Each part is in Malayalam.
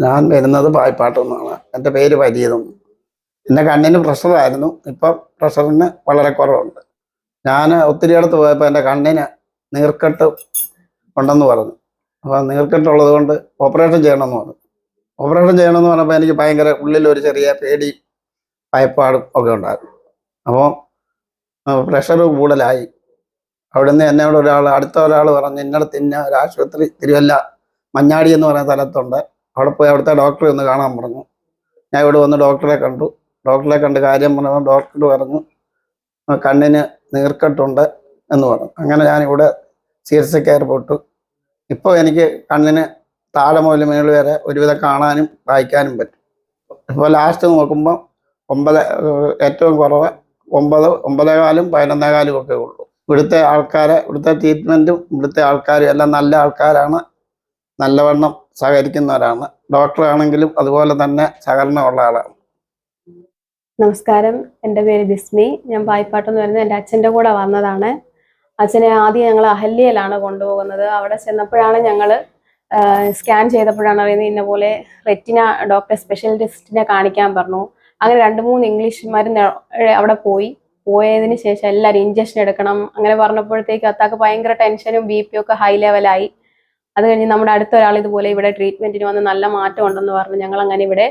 ഞാൻ വരുന്നത് പായിപ്പാട്ടിൽ നിന്നാണ്. എൻ്റെ പേര് പരീതും. എൻ്റെ കണ്ണിന് പ്രഷറായിരുന്നു. ഇപ്പം പ്രഷറിന് വളരെ കുറവുണ്ട്. ഞാൻ ഒത്തിരി അടുത്ത് പോയപ്പോൾ എൻ്റെ കണ്ണിന് നീർക്കെട്ട് ഉണ്ടെന്ന് പറഞ്ഞു. അപ്പോൾ നീർക്കെട്ടുള്ളത് കൊണ്ട് ഓപ്പറേഷൻ ചെയ്യണമെന്ന് പറഞ്ഞു. ഓപ്പറേഷൻ ചെയ്യണമെന്ന് പറഞ്ഞപ്പോൾ എനിക്ക് ഭയങ്കര ഉള്ളിലൊരു ചെറിയ പേടി ഭയപ്പാടും ഒക്കെ ഉണ്ടായിരുന്നു. അപ്പോൾ പ്രഷർ കൂടുതലായി. അവിടുന്ന് എന്നോട് അടുത്ത ഒരാൾ പറഞ്ഞ് ഇന്നടത്ത് ഇന്ന ഒരു ആശുപത്രി തിരുവല്ല മഞ്ഞാടി എന്ന് പറയുന്ന സ്ഥലത്തുണ്ട്, അവിടെ പോയി അവിടുത്തെ ഡോക്ടറെ ഒന്ന് കാണാൻ പറഞ്ഞു. ഞാൻ ഇവിടെ വന്ന് ഡോക്ടറെ കണ്ടു. ഡോക്ടറെ കണ്ട് കാര്യം പറഞ്ഞപ്പോൾ ഡോക്ടർ പറഞ്ഞു കണ്ണിന് നീർക്കെട്ടുണ്ട് എന്ന് പറഞ്ഞു. അങ്ങനെ ഞാനിവിടെ ചികിത്സയ്ക്ക് ഏർപ്പെട്ടു. ഇപ്പോൾ എനിക്ക് കണ്ണിന് താഴെ മുതൽ മേളിൽ വരെ ഒരുവിധം കാണാനും വായിക്കാനും പറ്റും. ഇപ്പോൾ ലാസ്റ്റ് നോക്കുമ്പോൾ 9, ഏറ്റവും കുറവ് 9, 9.25, 11.25 ഒക്കെ ഉള്ളൂ. ഇവിടുത്തെ ആൾക്കാരെ, ഇവിടുത്തെ ട്രീറ്റ്മെൻറ്റും ഇവിടുത്തെ ആൾക്കാരും എല്ലാം നല്ല ആൾക്കാരാണ്, നല്ലവണ്ണം സഹകരിക്കുന്നവരാണ്. ഡോക്ടറാണെങ്കിലും അതുപോലെ തന്നെ സഹകരണമുള്ള ആളാണ്. നമസ്കാരം, എൻ്റെ പേര് ബിസ്മി. ഞാൻ പായിപ്പാട്ടെന്ന് പറയുന്നത് എൻ്റെ അച്ഛൻ്റെ കൂടെ വന്നതാണ്. അച്ഛനെ ആദ്യം ഞങ്ങൾ അഹല്യയിലാണ് കൊണ്ടുപോകുന്നത്. അവിടെ ചെന്നപ്പോഴാണ് ഞങ്ങൾ സ്കാൻ ചെയ്തപ്പോഴാണ് അറിയുന്നത് ഇന്ന പോലെ റെറ്റിന ഡോക്ടറെ സ്പെഷ്യലിസ്റ്റിനെ കാണിക്കാൻ പറഞ്ഞു. അങ്ങനെ 2-3 ഇംഗ്ലീഷ് മരുന്ന് അവിടെ പോയതിന് ശേഷം എല്ലാവരും ഇഞ്ചക്ഷൻ എടുക്കണം അങ്ങനെ പറഞ്ഞപ്പോഴത്തേക്ക് അത്താക്ക് ഭയങ്കര ടെൻഷനും BP ഒക്കെ ഹൈ ലെവലായി. അത് കഴിഞ്ഞ് നമ്മുടെ അടുത്ത ഒരാൾ ഇതുപോലെ ഇവിടെ ട്രീറ്റ്മെന്റിന് വന്ന് നല്ല മാറ്റം ഉണ്ടെന്ന് പറഞ്ഞു. ഞങ്ങൾ അങ്ങനെ ഇവിടെ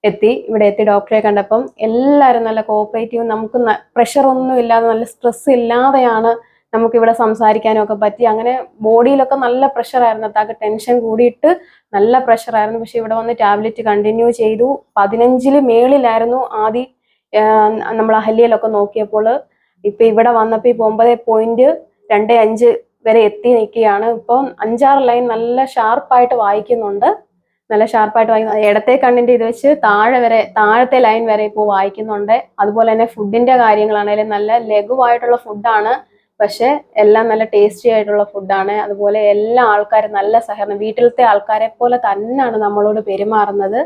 എത്തി ഡോക്ടറെ കണ്ടപ്പം എല്ലാവരും നല്ല കോപ്പറേറ്റീവും, നമുക്ക് പ്രഷർ ഒന്നും ഇല്ലാതെ നല്ല സ്ട്രെസ് ഇല്ലാതെയാണ് നമുക്ക് ഇവിടെ സംസാരിക്കാനും ഒക്കെ പറ്റി. അങ്ങനെ ബോഡിയിലൊക്കെ നല്ല പ്രഷറായിരുന്നു, അത്താക്ക് ടെൻഷൻ കൂടിയിട്ട് നല്ല പ്രഷറായിരുന്നു. പക്ഷെ ഇവിടെ വന്ന് ടാബ്ലറ്റ് കണ്ടിന്യൂ ചെയ്തു. 15 മേളിലായിരുന്നു ആദ്യം നമ്മൾ അഹല്യയിലൊക്കെ നോക്കിയപ്പോൾ. ഇപ്പൊ ഇവിടെ വന്നപ്പോൾ ഇപ്പൊ 9.25 വരെ എത്തി നിൽക്കുകയാണ്. ഇപ്പം 5-6 ലൈൻ നല്ല ഷാർപ്പായിട്ട് വായിക്കുന്നുണ്ട്. ഇടത്തെ കണ്ണിന്റെ ഇത് വെച്ച് താഴത്തെ ലൈൻ വരെ ഇപ്പോൾ വായിക്കുന്നുണ്ട്. അതുപോലെ തന്നെ ഫുഡിന്റെ കാര്യങ്ങളാണെങ്കിലും നല്ല ലഘുവായിട്ടുള്ള ഫുഡാണ്, പക്ഷെ എല്ലാം നല്ല ടേസ്റ്റി ആയിട്ടുള്ള ഫുഡാണ്. അതുപോലെ എല്ലാ ആൾക്കാരും നല്ല സഹകരണം, വീട്ടിലത്തെ ആൾക്കാരെ പോലെ തന്നെയാണ് നമ്മളോട് പെരുമാറുന്നത്.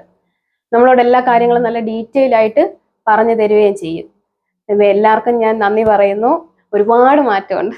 നമ്മളോട് എല്ലാ കാര്യങ്ങളും നല്ല ഡീറ്റെയിൽ ആയിട്ട് പറഞ്ഞു തരികയും ചെയ്യും. എല്ലാവർക്കും ഞാൻ നന്ദി പറയുന്നു. ഒരുപാട് മാറ്റമുണ്ട്.